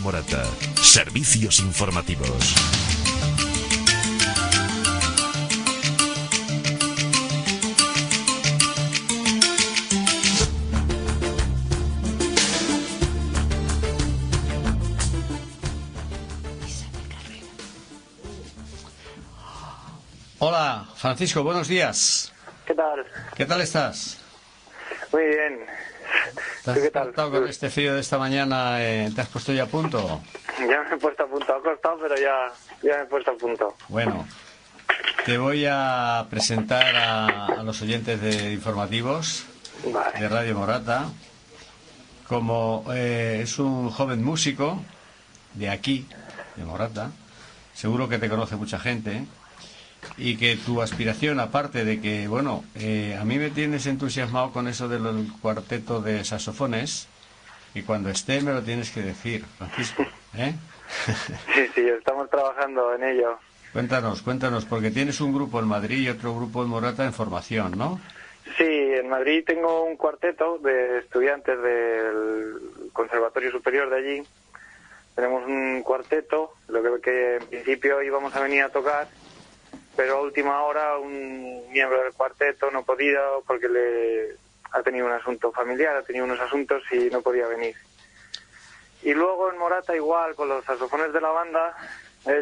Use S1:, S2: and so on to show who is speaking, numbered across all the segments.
S1: Morata. Servicios informativos.
S2: Hola, Francisco, buenos días.
S3: ¿Qué tal?
S2: ¿Qué tal estás?
S3: Muy bien.
S2: ¿Te has
S3: ¿Tú qué tal?
S2: despertado con este frío de esta mañana? ¿Te has puesto ya a punto?
S3: Ya me he puesto a punto. Ha costado, pero ya me he puesto a punto.
S2: Bueno, te voy a presentar a los oyentes de informativos
S3: Vale.
S2: de Radio Morata. Como es un joven músico de aquí, de Morata, seguro que te conoce mucha gente, ¿eh? Y que tu aspiración, aparte de que, bueno, a mí me tienes entusiasmado con eso del cuarteto de saxofones, y cuando esté me lo tienes que decir, Francisco, ¿eh?
S3: Sí, estamos trabajando en ello.
S2: Cuéntanos, porque tienes un grupo en Madrid y otro grupo en Morata en formación, ¿no?
S3: Sí, en Madrid tengo un cuarteto de estudiantes del Conservatorio Superior de allí. Tenemos un cuarteto, lo que en principio íbamos a venir a tocar, pero a última hora un miembro del cuarteto no podía porque ha tenido un asunto familiar, ha tenido unos asuntos y no podía venir. Y luego en Morata igual, con los saxofones de la banda,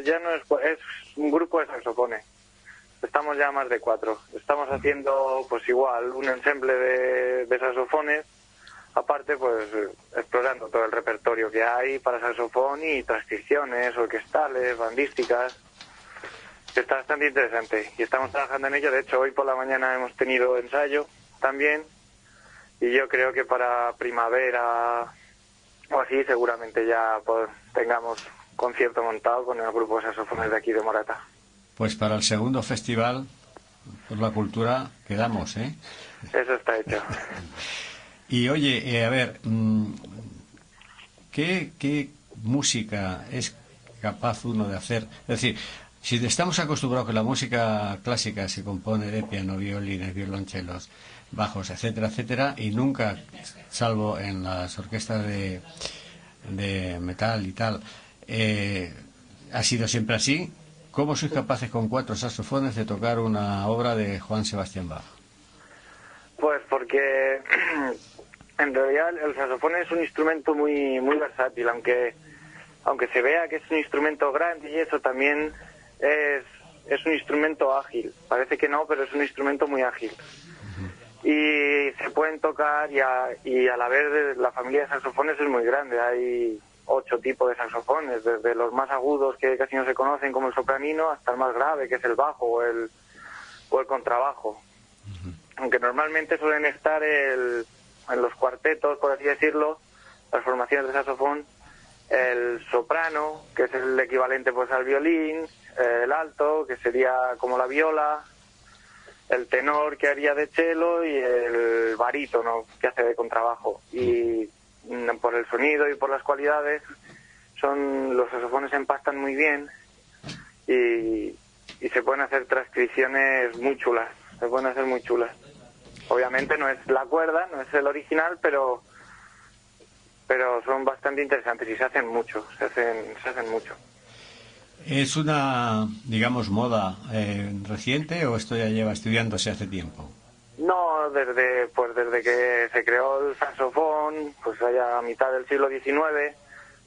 S3: ya no es un grupo de saxofones. Estamos ya más de 4. Estamos haciendo pues igual un ensemble de saxofones, aparte pues explorando todo el repertorio que hay para saxofón y transcripciones, orquestales, bandísticas. Está bastante interesante y estamos trabajando en ello. De hecho, hoy por la mañana hemos tenido ensayo también y yo creo que para primavera o así seguramente ya tengamos concierto montado con el grupo de saxofones de aquí de Morata.
S2: Pues para el segundo festival por la cultura quedamos, ¿eh?
S3: Eso está hecho.
S2: Y oye, a ver, ¿qué música es capaz uno de hacer? Es decir, si estamos acostumbrados que la música clásica se compone de piano, violines, violonchelos, bajos, etcétera, etcétera, y nunca, salvo en las orquestas de metal y tal, ha sido siempre así, ¿cómo sois capaces con 4 saxofones de tocar una obra de Johann Sebastian Bach?
S3: Pues porque en realidad el saxofón es un instrumento muy versátil, aunque se vea que es un instrumento grande y eso también es un instrumento ágil. Parece que no, pero es un instrumento muy ágil. Y se pueden tocar y a la vez la familia de saxofones es muy grande. Hay 8 tipos de saxofones, desde los más agudos que casi no se conocen como el sopranino hasta el más grave que es el bajo o el contrabajo. Aunque normalmente suelen estar en los cuartetos, por así decirlo, las formaciones de saxofón, el soprano, que es el equivalente pues al violín, el alto, que sería como la viola, el tenor, que haría de cello, y el barítono, que hace de contrabajo. Y por el sonido y por las cualidades, los saxofones se empastan muy bien y se pueden hacer transcripciones muy chulas, se pueden hacer muy chulas. Obviamente no es la cuerda, no es el original, pero son bastante interesantes y se hacen mucho, se hacen mucho.
S2: ¿Es una, digamos, moda reciente o esto ya lleva estudiándose hace tiempo?
S3: No, desde que se creó el saxofón, pues allá a mitad del siglo XIX,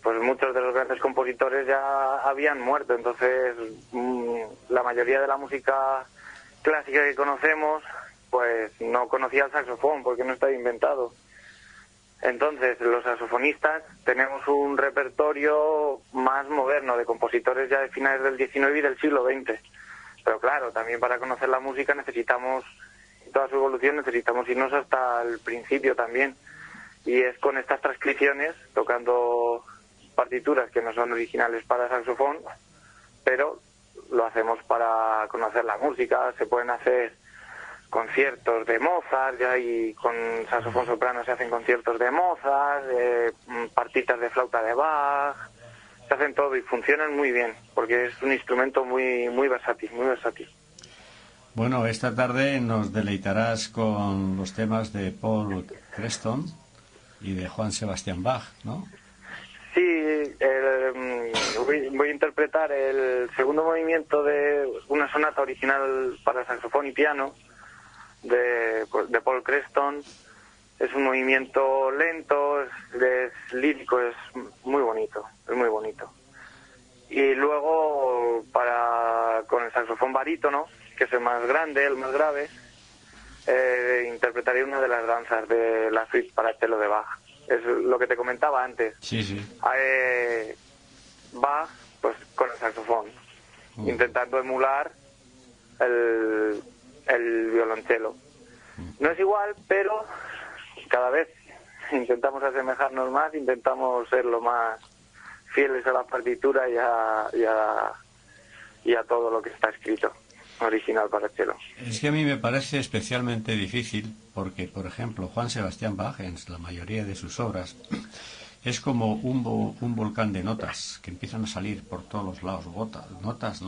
S3: pues muchos de los grandes compositores ya habían muerto, entonces la mayoría de la música clásica que conocemos, pues no conocía el saxofón porque no estaba inventado. Entonces, los saxofonistas tenemos un repertorio más moderno de compositores ya de finales del XIX y del siglo XX. Pero claro, también para conocer la música necesitamos, toda su evolución, necesitamos irnos hasta el principio también. Y es con estas transcripciones, tocando partituras que no son originales para saxofón, pero lo hacemos para conocer la música. Se pueden hacer conciertos de Mozart, ya, y con saxofón soprano se hacen conciertos de Mozart, partitas de flauta de Bach, se hacen todo y funcionan muy bien, porque es un instrumento muy versátil, muy versátil.
S2: Bueno, esta tarde nos deleitarás con los temas de Paul Creston y de Johann Sebastian Bach, ¿no?
S3: Sí, voy a interpretar el segundo movimiento de una sonata original para saxofón y piano de Paul Creston. Es un movimiento lento, es lírico, es muy bonito, es muy bonito. Y luego con el saxofón barítono, que es el más grande, el más grave, interpretaré una de las danzas de la suite para cello de Bach. Es lo que te comentaba antes.
S2: Sí, sí.
S3: Bach, pues con el saxofón, intentando emular el violonchelo. No es igual, pero cada vez intentamos asemejarnos más, intentamos ser lo más fieles a la partitura y a todo lo que está escrito original para cello.
S2: Es que a mí me parece especialmente difícil porque, por ejemplo, Juan Sebastián Bach, en la mayoría de sus obras, es como un volcán de notas que empiezan a salir por todos los lados, notas,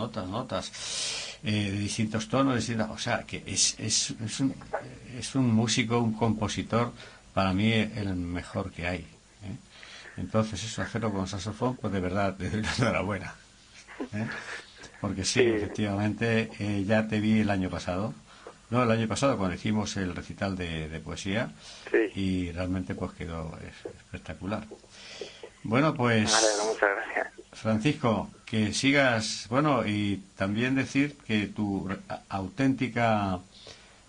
S2: de distintos tonos, o sea, que es un músico, un compositor, para mí el mejor que hay, ¿eh? Entonces, eso, hacerlo con saxofón, pues de verdad, te doy la enhorabuena, ¿eh? Porque sí, efectivamente, ya te vi el año pasado cuando hicimos el recital de poesía,
S3: sí.
S2: Y realmente pues quedó espectacular. Bueno, pues
S3: muchas gracias.
S2: Francisco, que sigas, bueno, y también decir que tu auténtica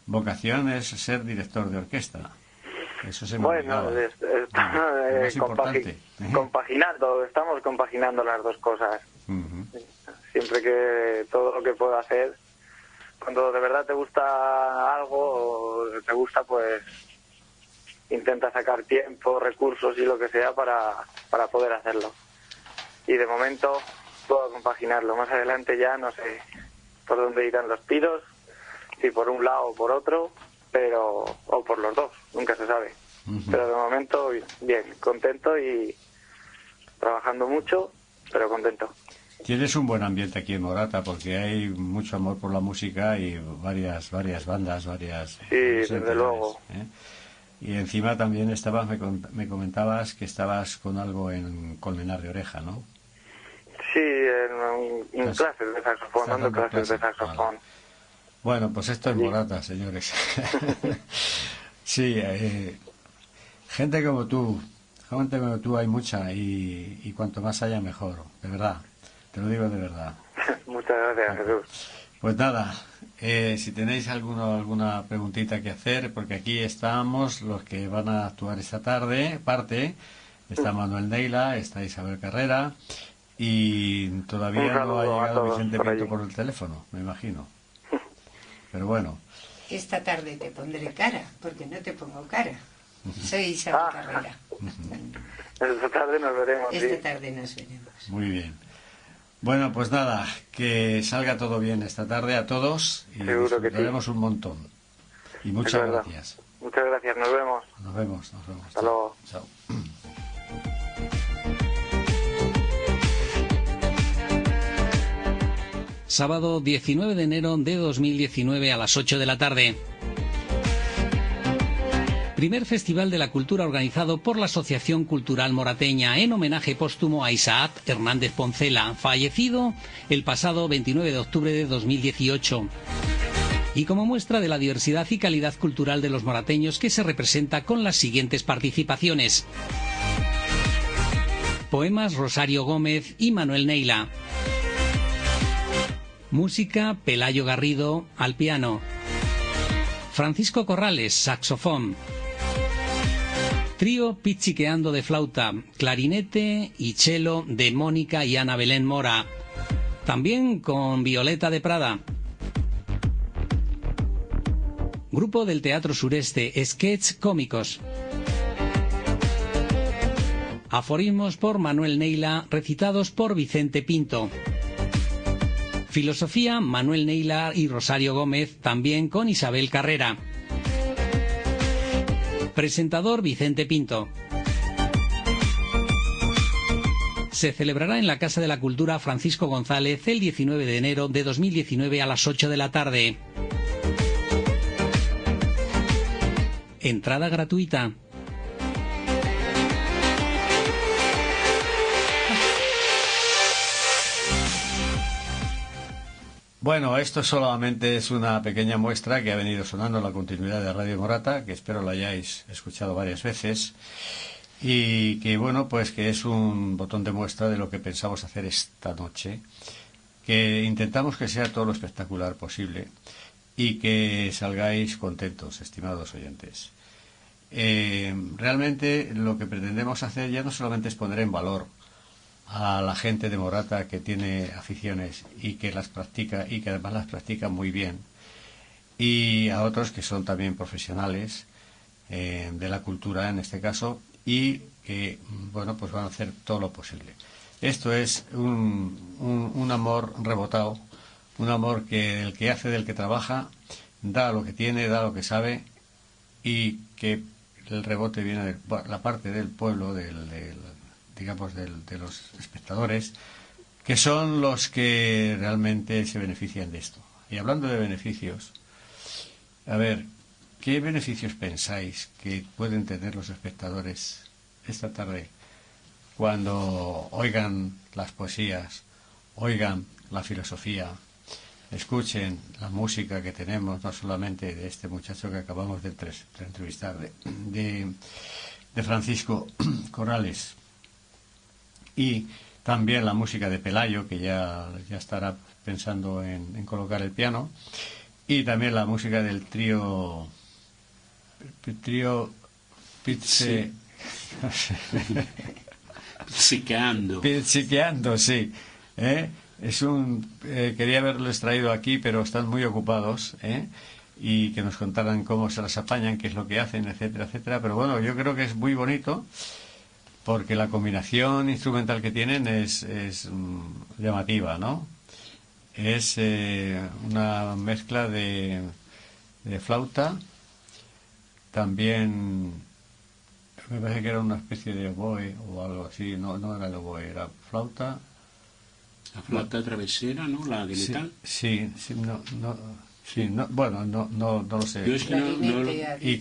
S2: vocación es ser director de orquesta. Eso se me olvidaba.
S3: Es
S2: importante.
S3: Estamos compaginando las dos cosas.
S2: Uh-huh.
S3: Siempre que todo lo que puedo hacer, cuando de verdad te gusta algo, o te gusta, pues intenta sacar tiempo, recursos y lo que sea para poder hacerlo. Y de momento puedo compaginarlo. Más adelante ya no sé por dónde irán los tiros, si por un lado o por otro, o por los dos, nunca se sabe. Uh-huh. Pero de momento bien, contento y trabajando mucho, pero contento.
S2: Tienes un buen ambiente aquí en Morata porque hay mucho amor por la música y varias bandas,
S3: Sí, desde luego.
S2: ¿Eh? Y encima también me comentabas que estabas con algo en Colmenar de Oreja, ¿no?
S3: Sí, en clases de saxofón, dando clases de saxofón. Vale.
S2: Bueno, pues esto es Morata, señores. Sí, gente como tú hay mucha y cuanto más haya mejor, de verdad. Te lo digo de verdad.
S3: Muchas gracias, Jesús.
S2: Pues nada, si tenéis alguna preguntita que hacer, porque aquí estamos los que van a actuar esta tarde, está Manuel Neila, está Isabel Carrera, y todavía no ha llegado Vicente Pinto por el teléfono, me imagino. Pero bueno.
S4: Esta tarde te pondré cara, porque no te pongo cara. Soy Isabel Carrera.
S3: Esta tarde nos veremos.
S4: Esta tarde nos veremos.
S2: Muy bien. Bueno, pues nada, que salga todo bien esta tarde a todos y disfrutaremos un montón. Y muchas gracias.
S3: Muchas gracias, nos vemos.
S2: Nos vemos.
S3: Hasta luego.
S2: Chao.
S5: Sábado 19 de enero de 2019 a las 8 de la tarde. Primer Festival de la Cultura organizado por la Asociación Cultural Morateña en homenaje póstumo a Isaac Hernández Poncela, fallecido el pasado 29 de octubre de 2018. Y como muestra de la diversidad y calidad cultural de los morateños que se representa con las siguientes participaciones. Poemas Rosario Gómez y Manuel Neila. Música Pelayo Garrido al piano. Francisco Corrales, saxofón. Trío Pichiqueando de flauta, clarinete y cello de Mónica y Ana Belén Mora. También con Violeta de Prada. Grupo del Teatro Sureste, sketch cómicos. Aforismos por Manuel Neila, recitados por Vicente Pinto. Filosofía, Manuel Neila y Rosario Gómez, también con Isabel Carrera. Presentador Vicente Pinto. Se celebrará en la Casa de la Cultura Francisco González el 19 de enero de 2019 a las 8 de la tarde. Entrada gratuita.
S2: Bueno, esto solamente es una pequeña muestra que ha venido sonando en la continuidad de Radio Morata, que espero la hayáis escuchado varias veces, y que, bueno, pues que es un botón de muestra de lo que pensamos hacer esta noche, que intentamos que sea todo lo espectacular posible y que salgáis contentos, estimados oyentes. Realmente lo que pretendemos hacer ya no solamente es poner en valor a la gente de Morata que tiene aficiones y que las practica y que además las practica muy bien, y a otros que son también profesionales de la cultura en este caso, y que, bueno, pues van a hacer todo lo posible. Esto es un amor rebotado, un amor que el que hace, del que trabaja, da lo que tiene, da lo que sabe, y que el rebote viene de la parte del pueblo, digamos, de los espectadores, que son los que realmente se benefician de esto. Y hablando de beneficios, a ver, ¿qué beneficios pensáis que pueden tener los espectadores esta tarde cuando oigan las poesías, oigan la filosofía, escuchen la música que tenemos, no solamente de este muchacho que acabamos de entrevistar, de Francisco Corrales, y también la música de Pelayo, que ya estará pensando en colocar el piano, y también la música del trío Pizze... Pizziqueando, sí. Quería haberles traído aquí, pero están muy ocupados, y que nos contaran cómo se las apañan, qué es lo que hacen, etcétera, etcétera. Pero bueno, yo creo que es muy bonito, porque la combinación instrumental que tienen es llamativa, ¿no? Es una mezcla de flauta, también me parece que era una especie de oboe o algo así, no era el oboe, era flauta.
S6: La flauta travesera, ¿no? La de metal.
S2: Sí, bueno, no lo sé.
S6: Yo es que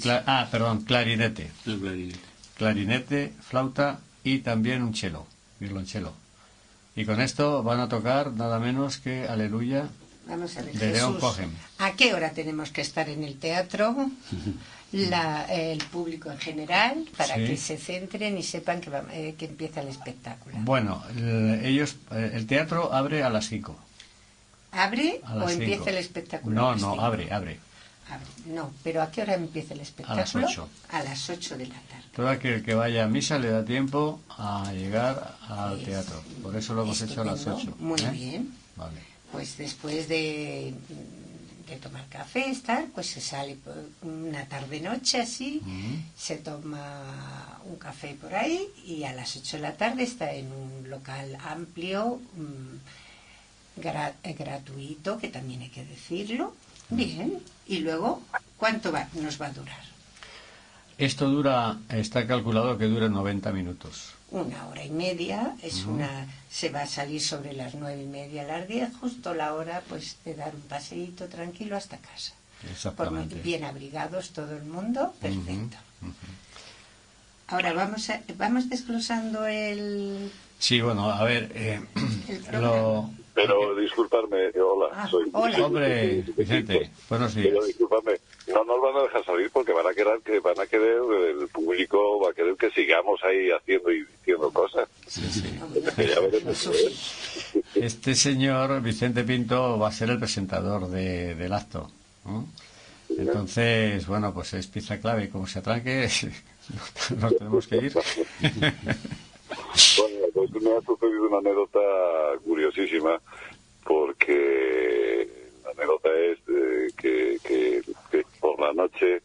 S2: clarinete.
S6: No, clarinete.
S2: Clarinete, flauta y también un cello, violonchelo. Y con esto van a tocar nada menos que Aleluya.
S4: Vamos a ver,
S2: de León
S4: Jesús,
S2: Cohen.
S4: ¿a qué hora tenemos que estar en el teatro? El público en general, para
S2: Sí.
S4: que se centren y sepan que empieza el espectáculo.
S2: Bueno, el teatro abre a las 5.
S4: ¿Abre
S2: A
S4: o
S2: las
S4: empieza
S2: 5.
S4: el espectáculo?
S2: No,
S4: a las 5?
S2: abre.
S4: No, pero ¿a qué hora empieza el espectáculo?
S2: A las 8.
S4: A las 8 de la tarde.
S2: Todo aquel que vaya a misa le da tiempo a llegar al teatro. Por eso lo hemos hecho a las 8.
S4: Muy bien.
S2: Vale.
S4: Pues después de tomar café, pues se sale por una tarde-noche así, se toma un café por ahí y a las 8 de la tarde está en un local amplio, gratuito, que también hay que decirlo. Bien, y luego, ¿cuánto nos va a durar?
S2: Esto está calculado que dura 90 minutos.
S4: 1 hora y media, se va a salir sobre las 9:30, las 10, justo la hora pues de dar un paseíto tranquilo hasta casa.
S2: Exactamente.
S4: Bien abrigados todo el mundo, perfecto. Ahora vamos desglosando el...
S2: Sí, bueno, a ver,
S7: Pero disculpadme, hola, soy...
S4: Hola.
S2: Hombre, Vicente, buenos días.
S7: Pero disculpadme, no nos van a dejar salir porque van a querer, el público va a querer que sigamos ahí haciendo y diciendo cosas.
S2: Sí.
S7: Que ya veremos.
S2: Este señor, Vicente Pinto, va a ser el presentador del acto, ¿no? Entonces, bueno, pues es pieza clave. Como se atranque, nos tenemos que ir.
S7: Bueno, pues me ha sucedido una anécdota curiosísima, porque la anécdota es que por la noche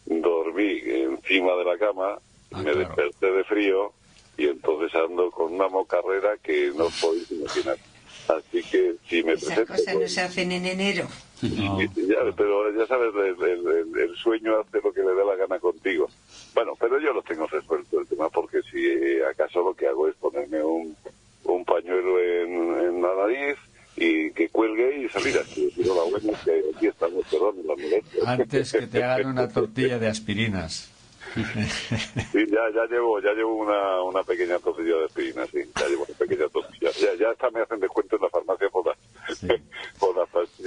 S7: dormí encima de la cama, me desperté de frío y entonces ando con una mocarrera que no os podéis imaginar. Así que si me
S4: Esas
S7: presento...
S4: cosas no se hacen en enero.
S2: No.
S7: Pero ya sabes, el sueño hace lo que le da la gana contigo. Bueno, pero yo lo tengo resuelto el tema, porque si acaso lo que hago es ponerme un pañuelo en la nariz y que cuelgue y salir así. Pero la buena es que aquí estamos, perdón, en la molestia.
S2: Antes que te hagan una tortilla de aspirinas.
S7: Sí, ya llevo una pequeña tortilla de aspirina, sí, ya llevo una pequeña tortilla. Ya hasta me hacen descuento en la farmacia por las pastillas.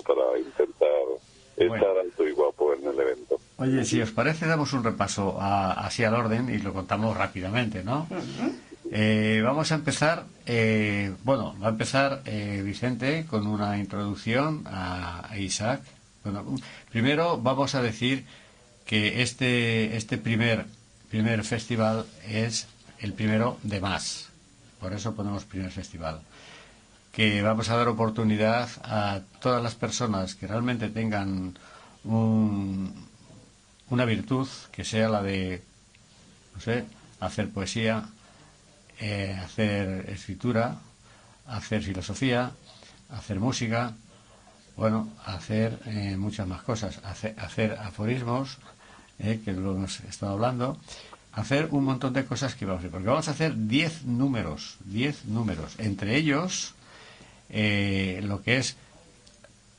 S7: para intentar estar alto y guapo en el evento.
S2: Oye, si os parece, damos un repaso así al orden y lo contamos rápidamente, ¿no? Vamos a empezar, va a empezar Vicente con una introducción a Isaac. Bueno, primero vamos a decir que este primer festival es el primero de más. Por eso ponemos primer festival. Que vamos a dar oportunidad a todas las personas que realmente tengan una virtud, que sea la de, no sé, hacer poesía, hacer escritura, hacer filosofía, hacer música, bueno, hacer muchas más cosas, hacer aforismos, que lo hemos estado hablando, hacer un montón de cosas que vamos a hacer, porque vamos a hacer 10 números, entre ellos lo que es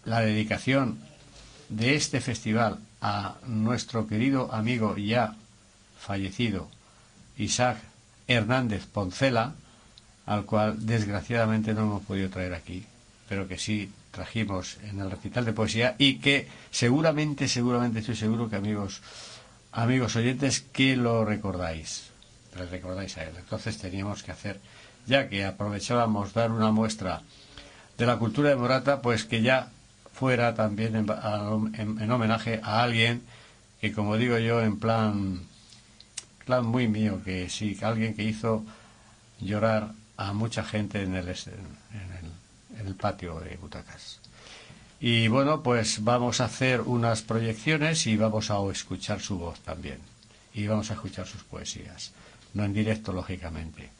S2: la dedicación de este festival a nuestro querido amigo ya fallecido Isaac Hernández Poncela, al cual desgraciadamente no hemos podido traer aquí, pero que sí trajimos en el recital de poesía y que seguramente estoy seguro que amigos oyentes que lo recordáis, le recordáis a él. Entonces teníamos que hacer, ya que aprovechábamos dar una muestra de la cultura de Morata, pues que ya fuera también en homenaje a alguien que, como digo yo, en plan muy mío, que sí, alguien que hizo llorar a mucha gente en el patio de butacas. Y bueno, pues vamos a hacer unas proyecciones y vamos a escuchar su voz también, y vamos a escuchar sus poesías, no en directo, lógicamente.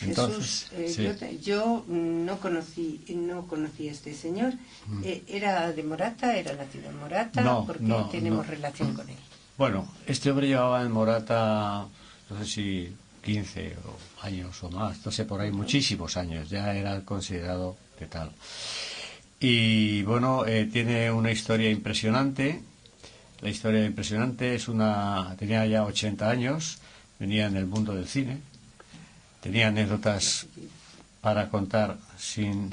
S2: Entonces,
S4: Jesús, yo no conocí a este señor. ¿Era de Morata? ¿Era nacido en Morata?
S2: No,
S4: porque
S2: no,
S4: tenemos
S2: no.
S4: relación con él.
S2: Bueno, este hombre llevaba en Morata, no sé si 15 años o más, no sé, por ahí muchísimos años, ya era considerado de tal. Y bueno, tiene una historia impresionante. La historia impresionante tenía ya 80 años, venía en el mundo del cine, tenía anécdotas para contar sin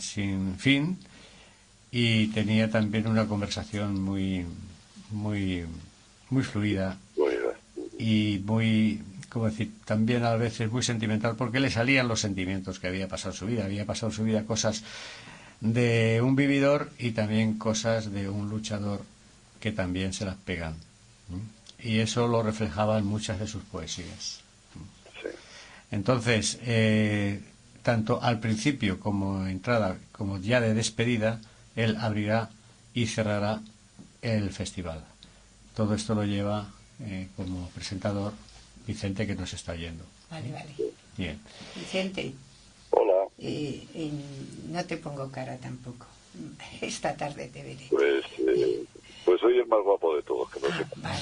S2: fin, y tenía también una conversación muy fluida y muy, ¿cómo decir?, también a veces muy sentimental, porque le salían los sentimientos que había pasado en su vida. Había pasado en su vida cosas de un vividor y también cosas de un luchador que también se las pegan. Y eso lo reflejaba en muchas de sus poesías. Entonces, tanto al principio como entrada, como ya de despedida, él abrirá y cerrará el festival. Todo esto lo lleva como presentador Vicente, que nos está oyendo.
S4: Vale.
S2: Bien.
S4: Vicente.
S7: Hola.
S4: No te pongo cara tampoco. Esta tarde te veré.
S7: Pues soy el más guapo de todos, que lo sepas.
S4: Vale.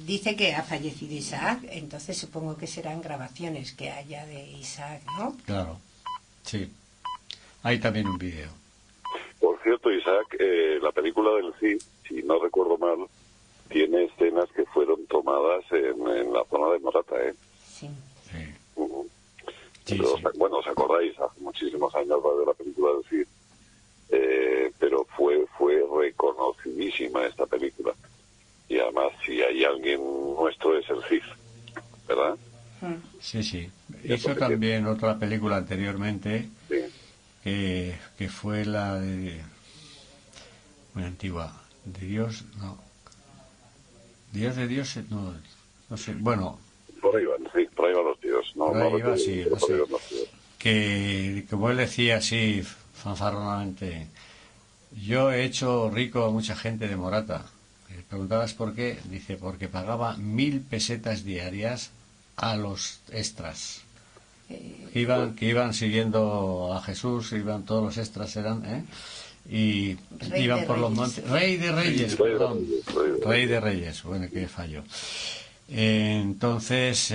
S4: Dice que ha fallecido Isaac, entonces supongo que serán grabaciones que haya de Isaac, ¿no?
S2: Claro, sí. Hay también un vídeo.
S7: Por cierto, Isaac, la película del Cid, si no recuerdo mal, tiene escenas que fueron tomadas en la zona de Morata, ¿eh?
S4: Sí.
S2: Sí,
S7: Bueno, ¿os acordáis? Hace muchísimos años de la película del Cid. Pero fue reconocidísima esta película. Y además, si hay alguien nuestro, es el Cid, ¿verdad?
S2: Sí. Hizo también otra película anteriormente,
S7: Sí.
S2: que fue la de... muy antigua. De Dios, no. Dios de Dios, no sé. Bueno...
S7: Por ahí van los tíos. No sé.
S2: Que, como él decía así, fanfarronamente, yo he hecho rico a mucha gente de Morata. Preguntabas por qué, dice, porque pagaba 1.000 pesetas diarias a los extras. Que iban siguiendo a Jesús, iban todos los extras, y iban por los montes. Rey de Reyes, perdón. Rey de Reyes, bueno, qué fallo. Entonces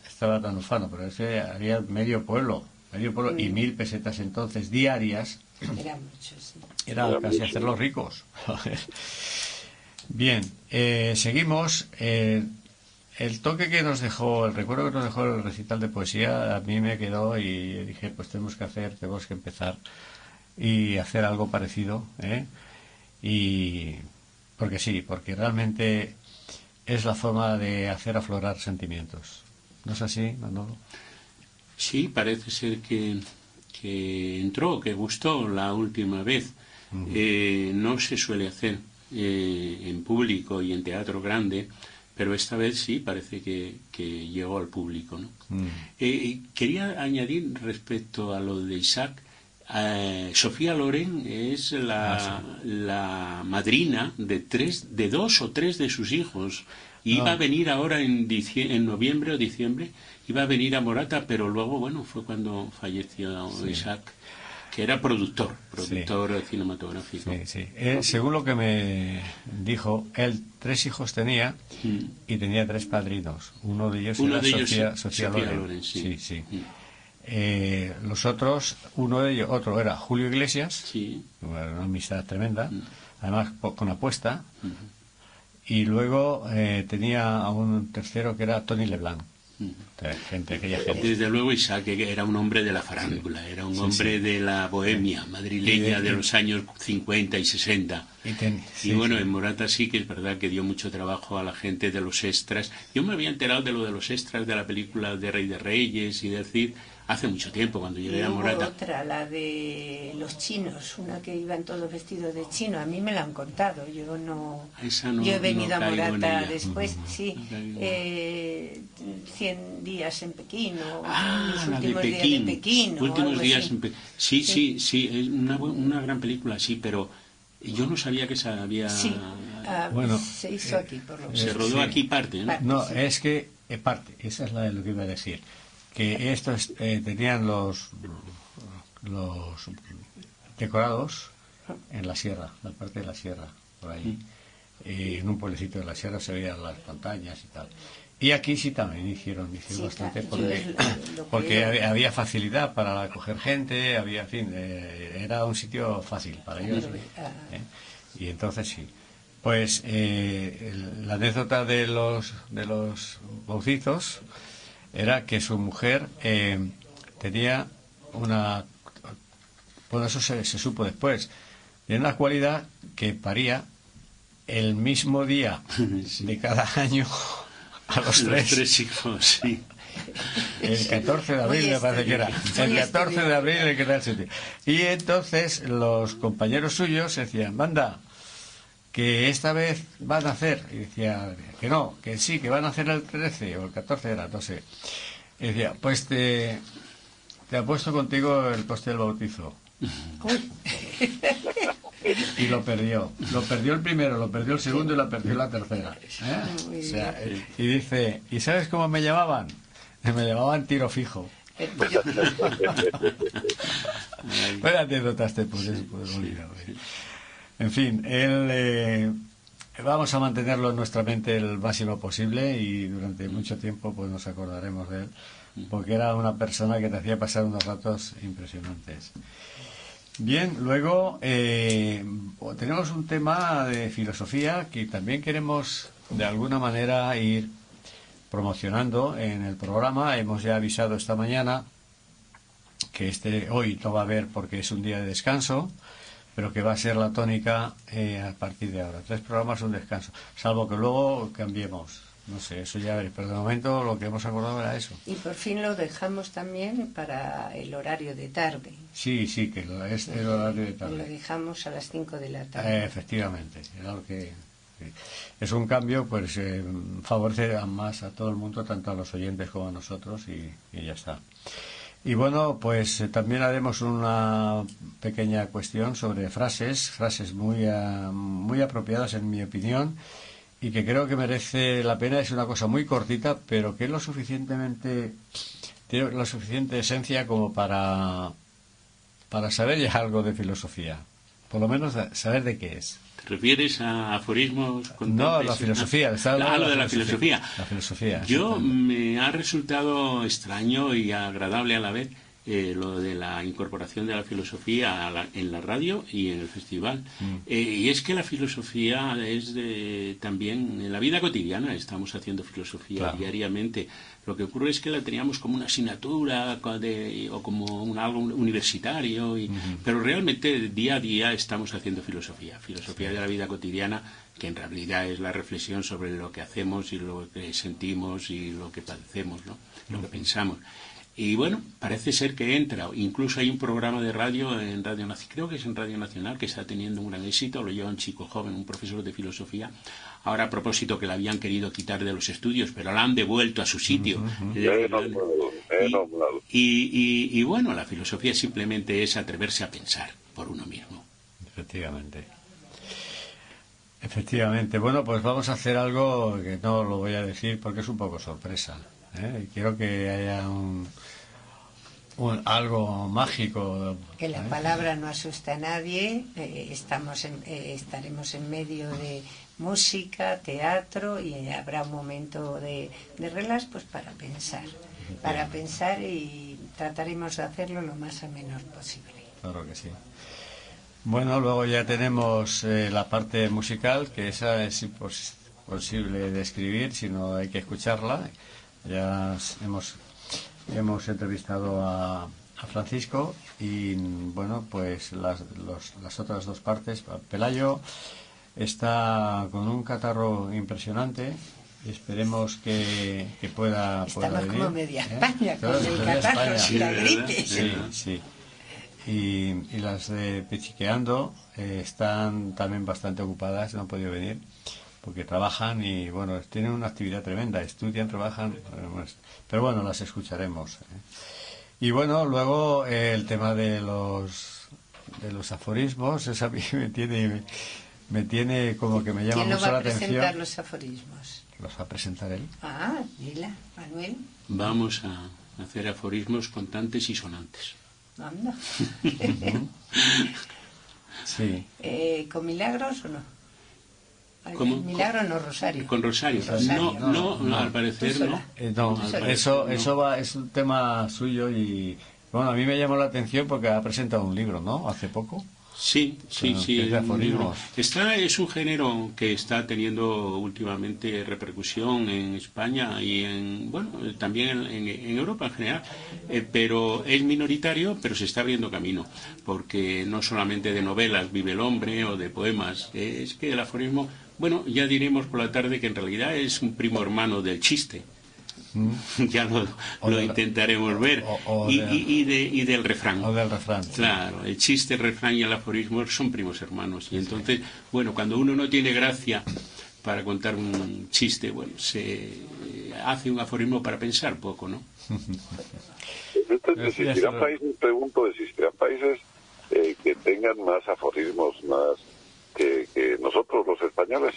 S2: estaba tan ufano, pero había medio pueblo, y 1.000 pesetas entonces diarias.
S4: Era mucho, sí.
S2: Era casi hacerlos ricos. Bien, seguimos. el toque que nos dejó, el recuerdo que nos dejó el recital de poesía, a mí me quedó y dije, pues tenemos que empezar y hacer algo parecido, ¿eh? Y porque realmente es la forma de hacer aflorar sentimientos. ¿No es así, Manolo?
S6: Sí, parece ser que entró, que gustó la última vez. No se suele hacer en público y en teatro grande, pero esta vez sí parece que llegó al público, ¿no? Quería añadir respecto a lo de Isaac. Sofía Loren es la madrina de 2 o 3 de sus hijos. Iba a venir ahora en noviembre o diciembre, iba a venir a Morata, pero luego, bueno, fue cuando falleció Isaac, que era productor cinematográfico.
S2: Sí. Según lo que me dijo, él 3 hijos tenía y tenía 3 padrinos. Uno de ellos era Sofía Loren. Sí. Los otros, otro era Julio Iglesias, una amistad tremenda, además con apuesta, y luego tenía a un tercero que era Tony Leblanc. Aquella gente.
S6: Desde luego Isaac era un hombre de la farándula, era un hombre de la bohemia madrileña de los años 50 y 60. Y bueno, en Morata sí que es verdad que dio mucho trabajo a la gente de los extras. Yo me había enterado de lo de los extras de la película de Rey de Reyes y decir hace mucho tiempo cuando llegué a Morata.
S4: Otra, la de los chinos, una que iban todos vestidos de chino, a mí me la han contado, yo he venido a Morata después, 100 días en Pekín, o los últimos días de Pekín.
S6: Últimos días en Pekín. Sí, es una gran película, sí, pero yo no sabía que se había...
S4: se hizo aquí, por lo menos.
S6: Se rodó aquí parte, ¿no?
S2: No, es que parte, esa es lo que iba a decir. Que estos tenían los decorados en la sierra, la parte de la sierra, por ahí. En un pueblecito de la sierra se veían las montañas y tal. Y aquí sí también hicieron bastante, porque había facilidad para coger gente, era un sitio fácil para ellos. Y entonces sí. Pues la anécdota de los bautizos era que su mujer tenía una... Bueno, eso se supo después. Tenía una cualidad que paría el mismo día de cada año a los 3
S6: hijos, sí.
S2: El 14 de abril me parece que era. El 14 de abril el que era el sitio. Y entonces los compañeros suyos decían, banda, que esta vez van a hacer, y decía que no, que sí, que van a hacer el 13 o el 14 era, no sé. Y decía, pues te apuesto contigo el coste del bautizo. Y lo perdió el primero, lo perdió el segundo y lo perdió la tercera. O sea, y dice, ¿y sabes cómo me llamaban? Me llamaban tiro fijo. Buena anécdota por eso, olvidado. En fin, vamos a mantenerlo en nuestra mente el máximo posible y durante mucho tiempo pues nos acordaremos de él, porque era una persona que te hacía pasar unos ratos impresionantes. Bien, luego tenemos un tema de filosofía que también queremos de alguna manera ir promocionando en el programa. Hemos ya avisado esta mañana que hoy no va a haber porque es un día de descanso, pero que va a ser la tónica a partir de ahora. 3 programas, un descanso, salvo que luego cambiemos. No sé, eso ya veré, pero de momento lo que hemos acordado era eso.
S4: Y por fin lo dejamos también para el horario de tarde.
S2: Sí, que es el horario de tarde.
S4: Lo dejamos a las 5 de la tarde.
S2: Efectivamente, es un cambio, pues favorece más a todo el mundo, tanto a los oyentes como a nosotros, y ya está. Y bueno, pues también haremos una pequeña cuestión sobre frases muy apropiadas en mi opinión, y que creo que merece la pena. Es una cosa muy cortita, pero que es tiene la suficiente esencia como para saber ya algo de filosofía, por lo menos saber de qué es.
S6: ¿Te refieres a aforismos?
S2: No, la filosofía.
S6: Lo de la filosofía.
S2: La filosofía.
S6: Me ha resultado extraño y agradable a la vez lo de la incorporación de la filosofía en la radio y en el festival. Y es que la filosofía es también en la vida cotidiana, estamos haciendo filosofía diariamente. Lo que ocurre es que la teníamos como una asignatura o como algo universitario, pero realmente día a día estamos haciendo filosofía de la vida cotidiana, que en realidad es la reflexión sobre lo que hacemos y lo que sentimos y lo que padecemos, ¿no? Lo que pensamos. Y bueno, parece ser que entra. Incluso hay un programa de radio en Radio Nacional, creo que es en Radio Nacional, que está teniendo un gran éxito. Lo lleva un chico joven, un profesor de filosofía. Ahora, a propósito, que la habían querido quitar de los estudios, pero la han devuelto a su sitio. Y bueno, la filosofía simplemente es atreverse a pensar por uno mismo.
S2: Efectivamente. Bueno, pues vamos a hacer algo que no lo voy a decir porque es un poco sorpresa. Quiero que haya algo mágico.
S4: Que la palabra no asusta a nadie. Estaremos en medio de música, teatro, y habrá un momento de relax, pues para pensar y trataremos de hacerlo lo más ameno posible.
S2: Claro que sí. Bueno, luego ya tenemos la parte musical, que esa es imposible de escribir, sino hay que escucharla. Ya hemos entrevistado a Francisco y bueno, pues las otras dos partes. Pelayo está con un catarro impresionante. Esperemos que pueda
S4: Estamos
S2: venir.
S4: como media España, con el catarro y la gripe.
S2: Sí. Y las de Pichiqueando están también bastante ocupadas, no han podido venir porque trabajan y bueno, tienen una actividad tremenda, estudian, trabajan, pero bueno, las escucharemos. Y bueno, luego el tema de los aforismos, esa a mí me tiene como que me llama mucho la atención.
S4: ¿Quién lo va a presentar los aforismos?
S2: ¿Los va a presentar él?
S4: Ah, dila, Manuel.
S6: Vamos a hacer aforismos contantes y sonantes.
S4: Anda.
S2: Sí.
S4: ¿Con milagros o no?
S6: ¿Cómo?
S4: Milagro no, rosario.
S6: Con rosario. No, al parecer no.
S2: Eso es un tema suyo y bueno, a mí me llamó la atención porque ha presentado un libro, ¿no? Hace poco.
S6: Sí.
S2: Es de aforismos.
S6: Es un género que está teniendo últimamente repercusión en España y también en Europa en general, pero es minoritario, pero se está abriendo camino, porque no solamente de novelas vive el hombre o de poemas, es que el aforismo, bueno, ya diremos por la tarde que en realidad es un primo hermano del chiste. Ya lo intentaremos ver. Y del refrán.
S2: O del refrán.
S6: Claro, el chiste, el refrán y el aforismo son primos hermanos. Y entonces, bueno, cuando uno no tiene gracia para contar un chiste, bueno, se hace un aforismo para pensar poco, ¿no?
S7: ¿Existirán países que tengan más aforismos más que nosotros los españoles?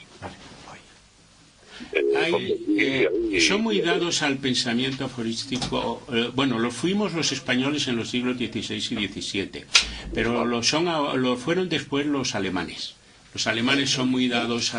S6: Son muy dados al pensamiento aforístico. Bueno, lo fuimos los españoles en los siglos XVI y XVII, pero lo fueron después los alemanes. Los alemanes son muy dados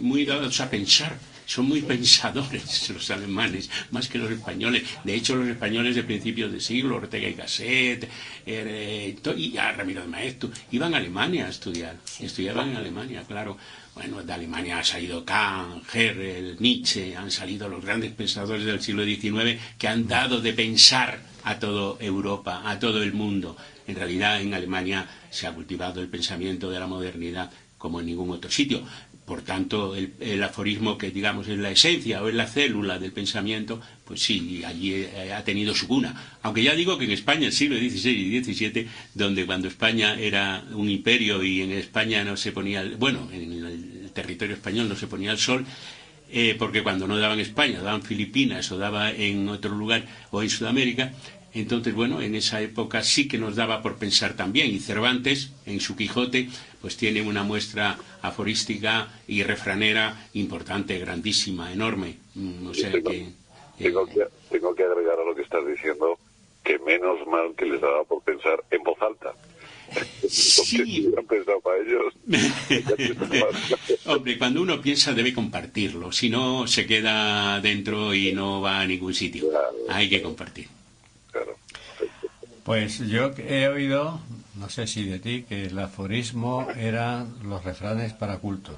S6: muy dados a pensar. Son muy pensadores los alemanes, más que los españoles. De hecho, los españoles de principios de siglo, Ortega y Gasset, y Ramiro de Maeztu, iban a Alemania a estudiar. Estudiaban en Alemania, claro. Bueno, de Alemania ha salido Kant, Hegel, Nietzsche, han salido los grandes pensadores del siglo XIX que han dado de pensar a toda Europa, a todo el mundo. En realidad, en Alemania se ha cultivado el pensamiento de la modernidad como en ningún otro sitio. Por tanto, el aforismo, que digamos es la esencia o es la célula del pensamiento, pues sí, allí ha tenido su cuna. Aunque ya digo que en España, el siglo XVI y XVII, donde cuando España era un imperio y en España no se ponía, en el territorio español no se ponía el sol, porque cuando no daban España, daban Filipinas o daba en otro lugar o en Sudamérica. Entonces, bueno, en esa época sí que nos daba por pensar también. Y Cervantes, en su Quijote, pues tiene una muestra aforística y refranera importante, grandísima, enorme. O sea que...
S7: Tengo que agregar a lo que estás diciendo que menos mal que les daba por pensar en voz alta.
S6: Sí.
S7: Pensado para ellos.
S6: Hombre, cuando uno piensa debe compartirlo. Si no, se queda dentro y no va a ningún sitio. Claro. Hay que compartir.
S7: Claro, perfecto.
S2: Pues yo he oído, no sé si de ti, que el aforismo eran los refranes para cultos.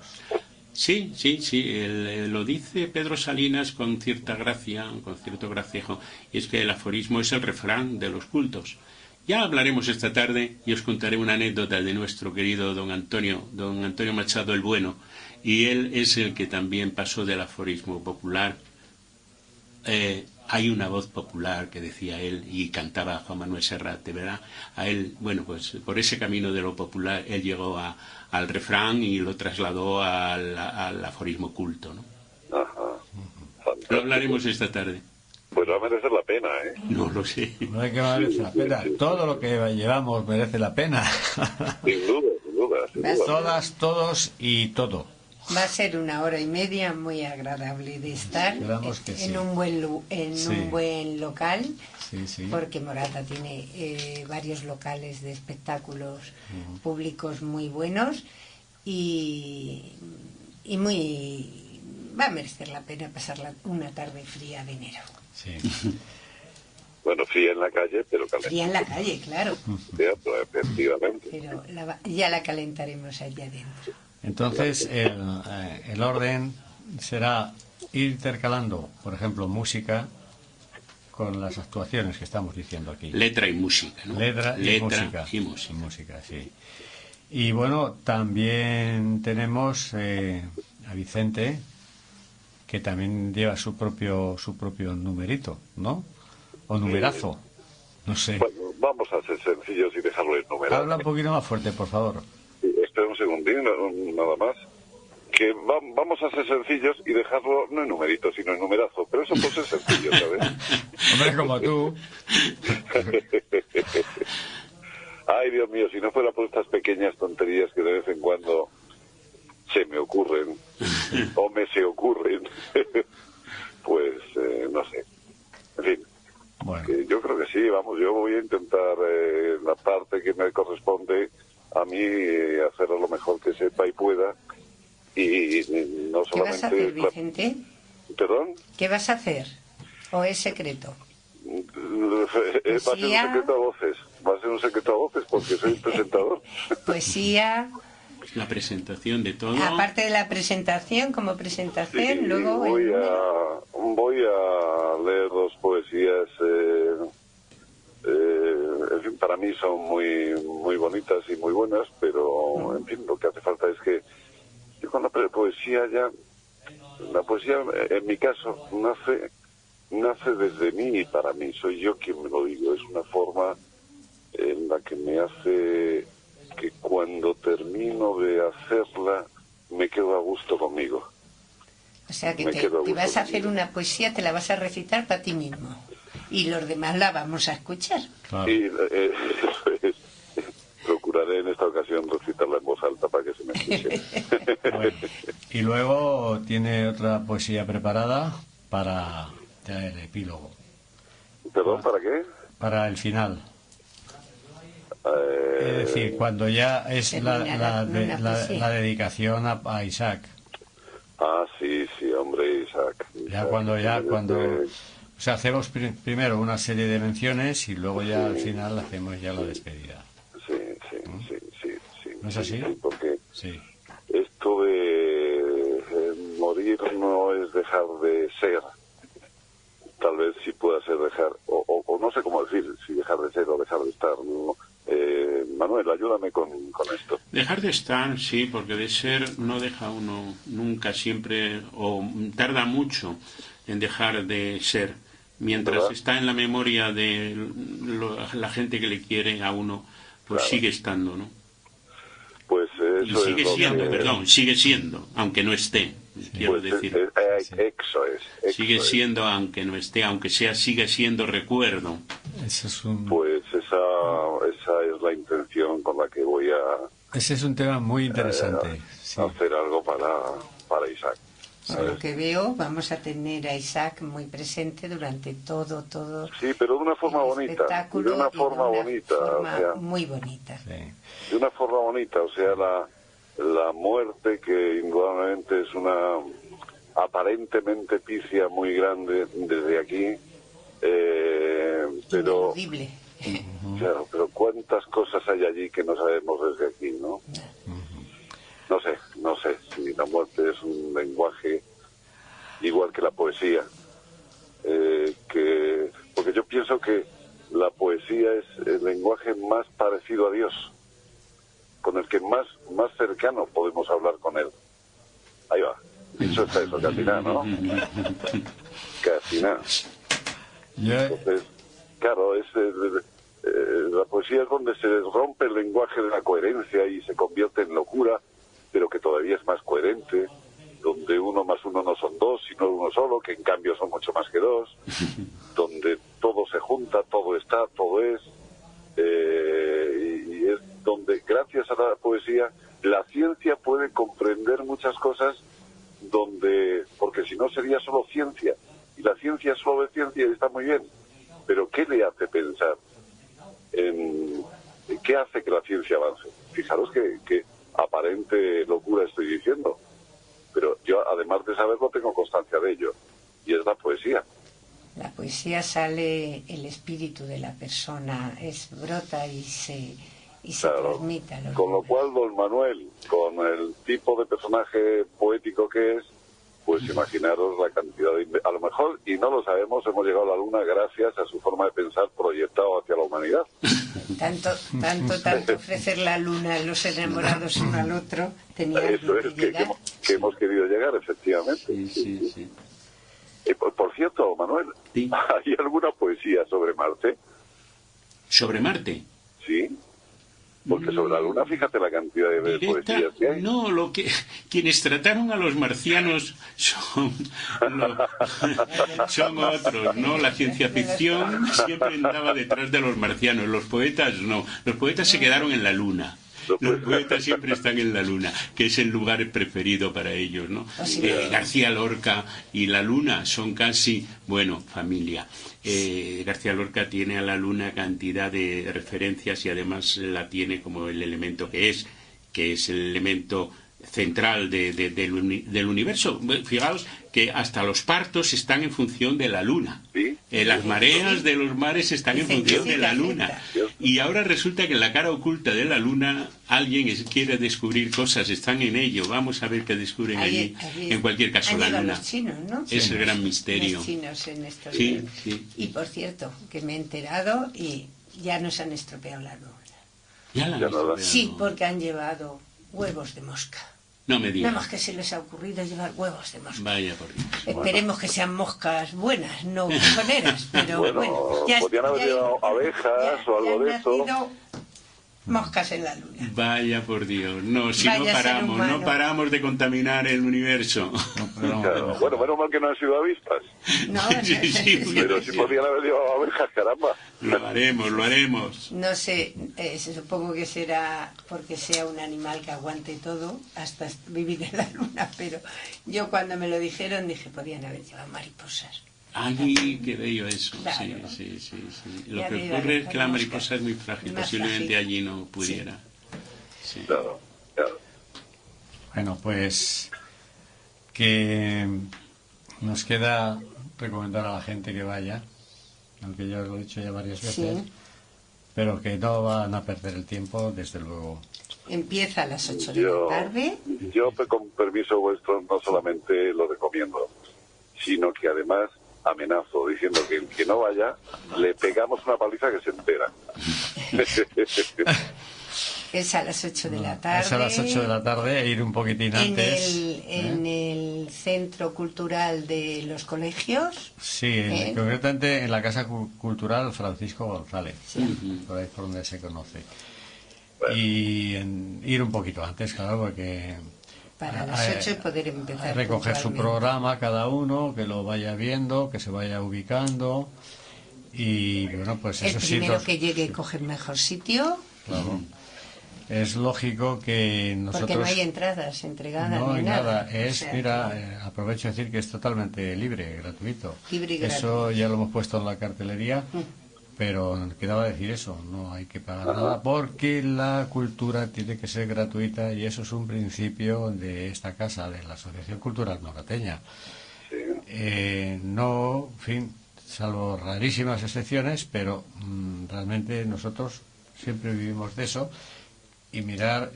S6: Sí, sí, sí, lo dice Pedro Salinas con cierta gracia, con cierto gracejo, y es que el aforismo es el refrán de los cultos. Ya hablaremos esta tarde y os contaré una anécdota de nuestro querido don Antonio Machado el Bueno, y él es el que también pasó del aforismo popular. Hay una voz popular que decía él y cantaba Juan Manuel Serrat, ¿verdad? A él, bueno, pues por ese camino de lo popular él llegó al refrán y lo trasladó al aforismo culto, ¿no?
S7: Ajá.
S6: Lo hablaremos esta tarde.
S7: Pues va a merecer la pena, ¿eh?
S6: No lo sé.
S2: No hay que merecer la pena. Todo lo que llevamos merece la pena.
S7: Sin duda, sin duda, sin duda.
S2: Todas, todos y todo.
S4: Va a ser 1 hora y media muy agradable de estar
S2: Esperamos que sí.
S4: en un buen local,
S2: Sí.
S4: porque Morata tiene varios locales de espectáculos públicos muy buenos y va a merecer la pena pasar una tarde fría de enero.
S2: Sí.
S7: Bueno, fría en la calle, pero caliente.
S4: Fría en la calle, claro,
S7: Cierto, efectivamente.
S4: pero ya la calentaremos allá adentro.
S2: Entonces, el orden será ir intercalando, por ejemplo, música con las actuaciones que estamos diciendo aquí.
S6: Letra y música, ¿no?
S2: Letra y música.
S6: y música.
S2: Música, sí. Y bueno, también tenemos a Vicente, que también lleva su propio numerito, ¿no? O numerazo, no sé.
S7: Bueno, vamos a ser sencillos y dejarlo enumerado.
S2: Habla un poquito más fuerte, por favor.
S7: Espera un segundín, nada más. Que vamos a ser sencillos y dejarlo no en numerito, sino en numerazo. Pero eso por ser sencillo, ¿sabes?
S2: Hombre, como tú.
S7: Ay, Dios mío, si no fuera por estas pequeñas tonterías que de vez en cuando se me ocurren, o me se ocurren, pues no sé. En fin,
S2: Bueno,
S7: yo creo que sí, vamos, yo voy a intentar la parte que me corresponde a mí hacerlo lo mejor que sepa y pueda, y no solamente...
S4: ¿Qué vas a hacer, Vicente?
S7: ¿Perdón?
S4: ¿Qué vas a hacer? ¿O es secreto?
S7: Va a ser un secreto a voces, va a ser un secreto a voces porque soy el presentador.
S4: Poesía,
S6: La presentación de todo.
S4: aparte de la presentación, como presentación,
S7: Sí,
S4: luego...
S7: voy a leer 2 poesías, en fin, para mí son muy bonitas y muy buenas, pero en fin, lo que hace falta es que yo con la poesía la poesía en mi caso nace desde mí y para mí, soy yo quien me lo digo, es una forma en la que me hace que cuando termino de hacerla me quedo a gusto conmigo.
S4: O sea que
S7: Me quedo a
S4: te vas
S7: gusto
S4: a hacer
S7: conmigo.
S4: una poesía, te la vas a recitar para ti mismo. Y los demás la vamos a escuchar.
S2: claro.
S7: Y eso es. Procuraré en esta ocasión recitarla en voz alta para que se me escuche.
S2: Bueno, y luego tiene otra poesía preparada para el epílogo,
S7: ¿Perdón, para qué?
S2: para el final. Es decir, cuando ya es
S4: Terminará con una poesía.
S2: la dedicación a Isaac.
S7: Sí, hombre, Isaac.
S2: Ya cuando o sea, hacemos primero una serie de menciones y luego ya al final hacemos ya la despedida.
S7: Sí.
S2: ¿No es así?
S7: Sí, porque
S2: Sí.
S7: esto de morir no es dejar de ser. Tal vez sí pueda ser dejar, o no sé cómo decir, si dejar de ser o dejar de estar. ¿No? Manuel, ayúdame con esto.
S6: Dejar de estar, sí, porque de ser no deja uno nunca, siempre, o tarda mucho en dejar de ser. Mientras
S7: ¿Verdad?
S6: está en la memoria de la gente que le quiere a uno, pues
S7: Claro.
S6: sigue estando, ¿no?
S7: Pues
S6: Y
S7: eso
S6: sigue
S7: es lo
S6: siendo,
S7: que...
S6: perdón, sigue siendo, aunque no esté, quiero
S7: Pues
S6: decir.
S7: eso es.
S6: Sigue siendo, aunque no esté, aunque sea, sigue siendo recuerdo.
S2: Ese es un,
S7: Pues esa es la intención con la que voy a
S2: ese es un tema muy interesante. Sí.
S7: hacer algo para Isaac.
S4: Por lo que veo, vamos a tener a Isaac muy presente durante todo
S7: Sí, pero de una forma
S4: el
S7: bonita.
S4: espectáculo
S7: De una
S4: y
S7: forma bonita.
S4: forma
S7: O sea,
S4: muy bonita.
S2: Sí.
S7: de una forma bonita. O sea, la muerte, que indudablemente es una aparentemente picia muy grande desde aquí, pero...
S4: Ineludible.
S7: Claro, pero cuántas cosas hay allí que no sabemos desde aquí, ¿no? No sé si la muerte es un lenguaje igual que la poesía, porque yo pienso que la poesía es el lenguaje más parecido a Dios, con el que más cercano podemos hablar con él. Ahí va, dicho está eso, casi nada, ¿no? Casi nada. Entonces, claro, la poesía es donde se rompe el lenguaje de la coherencia y se convierte en locura, pero que todavía es más coherente, donde 1 más 1 no son 2, sino 1 solo, que en cambio son mucho más que 2, donde todo se junta, todo está, todo es, y es donde, gracias a la poesía, la ciencia puede comprender muchas cosas, porque si no sería solo ciencia, y la ciencia solo es ciencia y está muy bien, pero ¿qué le hace pensar? ¿Qué hace que la ciencia avance? Fijaros que aparente locura estoy diciendo, pero yo, además de saberlo, tengo constancia de ello, y es la poesía.
S4: La poesía sale el espíritu de la persona, brota y se transmite a los
S7: Con lo
S4: demás.
S7: cual, don Manuel, con el tipo de personaje poético que es, pues imaginaros la cantidad de... A lo mejor, y no lo sabemos, hemos llegado a la Luna gracias a su forma de pensar proyectado hacia la humanidad.
S4: Tanto ofrecer la luna a los enamorados uno al otro, tenían
S7: Eso es, que hemos querido llegar, efectivamente.
S6: Sí.
S7: Por cierto, Manuel,
S6: Sí.
S7: ¿hay alguna poesía sobre Marte?
S6: ¿Sobre Marte?
S7: Sí. Porque sobre la Luna, fíjate la cantidad de poesías que hay.
S6: No, quienes trataron a los marcianos son otros, ¿no? La ciencia ficción siempre andaba detrás de los marcianos, los poetas no. Los poetas se quedaron en la Luna. Los poetas siempre están en la Luna, que es el lugar preferido para ellos, ¿no? García Lorca y la Luna son casi, familia. García Lorca tiene a la Luna cantidad de referencias y además la tiene como el elemento que es el elemento central del universo. Fijaos que hasta los partos están en función de la Luna.
S7: ¿Sí?
S6: Las mareas de los mares están en función de la Luna. Y ahora resulta que en la cara oculta de la Luna alguien quiere descubrir cosas, están en ello. Vamos a ver qué descubren allí. En cualquier caso, la Luna.
S4: Los chinos, ¿no?
S6: Es el gran misterio.
S4: Los chinos en estos
S6: Sí.
S4: Y por cierto, que me he enterado y ya nos han estropeado la luna.
S6: Ya la han
S7: Ya
S6: estropeado.
S4: Sí, porque han llevado huevos de mosca.
S6: No me
S4: Nada
S6: digas.
S4: más que se les ha ocurrido llevar huevos de mosca.
S6: Vaya por Dios.
S4: Esperemos que sean moscas buenas, no bufoneras, pero
S7: Bueno, podrían haber llevado abejas o algo de eso.
S4: nacido moscas en la luna.
S6: Vaya por Dios. No, si
S4: Vaya ser humano.
S6: no paramos de contaminar el universo.
S7: Claro. Bueno, menos mal que no han sido avispas.
S4: No,
S6: Sí,
S7: Pero sí podrían haber llevado abejas, caramba.
S6: Lo haremos.
S4: no sé, supongo que será porque sea un animal que aguante todo hasta vivir en la luna, pero yo cuando me lo dijeron dije, podían haber llevado mariposas.
S6: Ay, qué bello eso.
S4: Claro.
S6: Sí. Lo
S4: Ya
S6: que
S4: veo,
S6: ocurre es que la
S4: mosca.
S6: mariposa es muy frágil.
S4: Más
S6: Posiblemente
S4: frágil.
S6: allí no pudiera. Sí.
S7: Claro.
S2: Bueno, pues que nos queda recomendar a la gente que vaya, aunque ya lo he dicho ya varias veces,
S4: Sí.
S2: pero que no van a perder el tiempo, desde luego.
S4: Empieza a las 8 de la tarde.
S7: Yo, con permiso vuestro, no solamente lo recomiendo, sino que además amenazo diciendo que el que no vaya, le pegamos una paliza que se entera.
S4: Es a las 8 de la tarde.
S2: Es a las 8 de la tarde, ir un poquitín antes.
S4: En el Centro Cultural de los Colegios.
S2: Sí, concretamente en la Casa Cultural Francisco González,
S4: Sí.
S2: por ahí por donde se conoce. Y ir un poquito antes, claro, porque
S4: Para las 8 poder empezar.
S2: recoger su
S4: puntualmente.
S2: programa cada uno, que lo vaya viendo, que se vaya ubicando y bueno, pues
S4: El
S2: eso sí,
S4: primero que llegue coge el mejor sitio,
S2: claro. Es lógico que nosotros...
S4: porque no hay entradas entregadas
S2: No
S4: ni
S2: hay
S4: nada.
S2: nada, es,
S4: O sea,
S2: mira, aprovecho de decir que es totalmente libre, gratuito.
S4: Libre y
S2: Eso
S4: gratuito.
S2: ya lo hemos puesto en la cartelería, pero quedaba decir eso, no hay que pagar nada, porque la cultura tiene que ser gratuita y eso es un principio de esta casa, de la Asociación Cultural Morateña. No, en fin, salvo rarísimas excepciones, pero realmente nosotros siempre vivimos de eso y mirar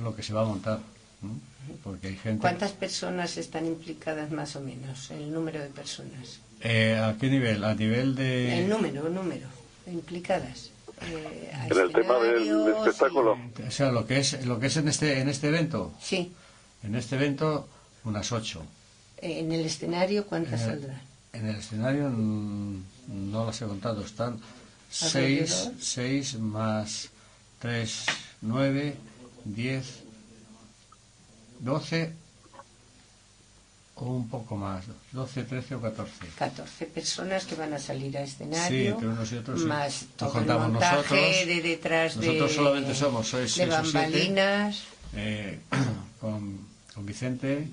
S2: lo que se va a montar, ¿no? Porque hay gente...
S4: ¿Cuántas personas están implicadas más o menos? El número de personas.
S2: ¿A qué nivel? A nivel de...
S4: El número implicadas.
S7: En el tema del espectáculo.
S2: O sea, lo que es en este evento.
S4: Sí.
S2: En este evento, unas 8.
S4: En el escenario, ¿cuántas saldrán?
S2: En el escenario no las he contado. Están 6 más 3, 9, 10, 12 o un poco más, 12, 13 o 14.
S4: 14 personas que van a salir a
S2: Sí,
S4: escenario,
S2: entre unos y otros, sí.
S4: más
S2: Nos
S4: todo el
S2: contamos
S4: montaje
S2: nosotros.
S4: de detrás
S2: Nosotros
S4: de...
S2: solamente somos 6
S4: de
S2: o 7.
S4: bambalinas.
S2: Con Vicente.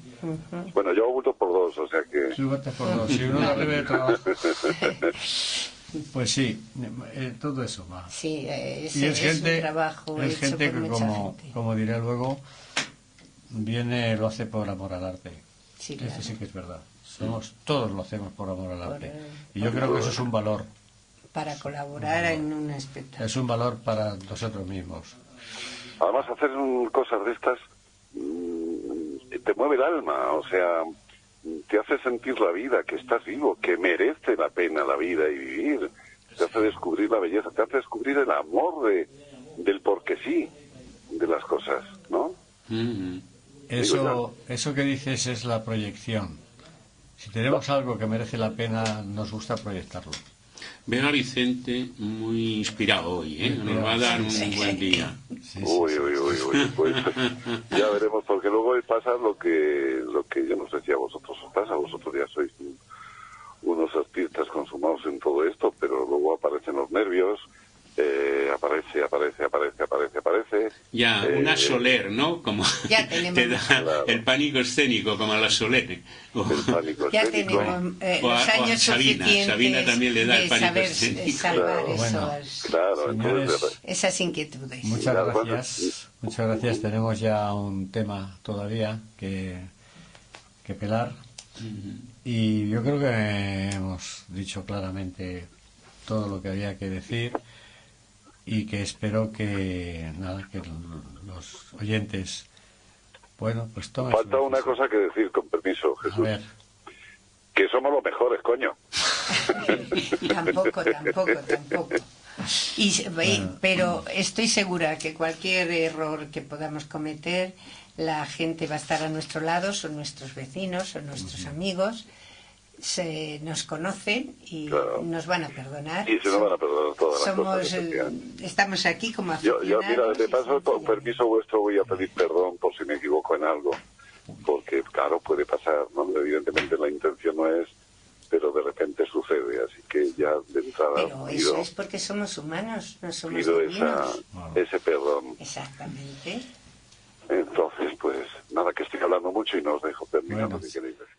S7: Bueno, yo voto por 2, o sea que...
S2: Sí, votas por 2. Si uno de arriba y otro abajo. Pues sí, todo eso va.
S4: Sí,
S2: Y es gente,
S4: un trabajo
S2: es
S4: hecho
S2: gente
S4: por
S2: que,
S4: mucha
S2: como,
S4: gente.
S2: como diré luego, lo hace por amor al arte.
S4: Sí, claro.
S2: Eso sí que es verdad. Todos lo hacemos por amor al arte. Y yo
S4: por-
S2: creo que eso es un valor.
S4: Para colaborar en un espectáculo.
S2: Es un valor para nosotros mismos.
S7: Además, hacer cosas de estas te mueve el alma, o sea, te hace sentir la vida, que estás vivo, que merece la pena la vida y vivir. Te hace descubrir la belleza, te hace descubrir el amor del porque sí de las cosas, ¿no?
S2: Eso que dices es la proyección. Si tenemos algo que merece la pena, nos gusta proyectarlo.
S6: Veo a Vicente muy inspirado hoy, ¿eh? Nos va a dar un buen día.
S7: Uy, pues ya veremos, porque luego pasa lo que yo no sé si a vosotros os pasa, vosotros ya sois unos artistas consumados en todo esto, pero luego aparecen los nervios, aparece.
S6: Ya, una Soler, ¿no? Como
S4: Ya tenemos...
S6: te da
S7: Claro.
S6: el pánico escénico, como a la Soler. O,
S7: El pánico
S4: Ya
S7: escénico.
S4: tenemos
S6: o
S4: los años
S6: Sabina.
S4: suficientes
S6: Sabina también le da el
S4: de
S6: pánico
S4: saber
S6: escénico.
S4: salvar
S7: Claro.
S2: Bueno,
S7: Claro,
S2: Señores,
S7: entonces...
S4: esas inquietudes.
S2: muchas
S7: Claro,
S2: gracias. Muchas gracias. Tenemos ya un tema todavía que pelar. Y yo creo que hemos dicho claramente todo lo que había que decir y que espero que los oyentes, bueno, pues tomen
S7: Falta
S2: su
S7: una
S2: decisión.
S7: cosa que decir, con permiso,
S2: A
S7: Jesús.
S2: ver,
S7: Que somos los mejores, coño.
S4: Tampoco. Pero estoy segura que cualquier error que podamos cometer, la gente va a estar a nuestro lado, son nuestros vecinos, son nuestros amigos, nos conocen y
S7: Claro.
S4: nos van a perdonar.
S7: Y se nos van a perdonar todas las cosas. efectivamente.
S4: Estamos aquí como
S7: Yo,
S4: aficionados.
S7: mira, de paso, con
S4: y-
S7: permiso vuestro, voy a pedir perdón por si me equivoco en algo. Porque, claro, puede pasar, ¿no? Evidentemente la intención no es, pero de repente sucede. Así que ya de entrada
S4: Pero eso es porque somos humanos, no somos
S7: pido
S4: divinos.
S7: ese perdón.
S4: Exactamente.
S7: Entonces, pues, nada, que estoy hablando mucho y no os dejo terminar
S2: Bueno.
S7: lo que queréis decir.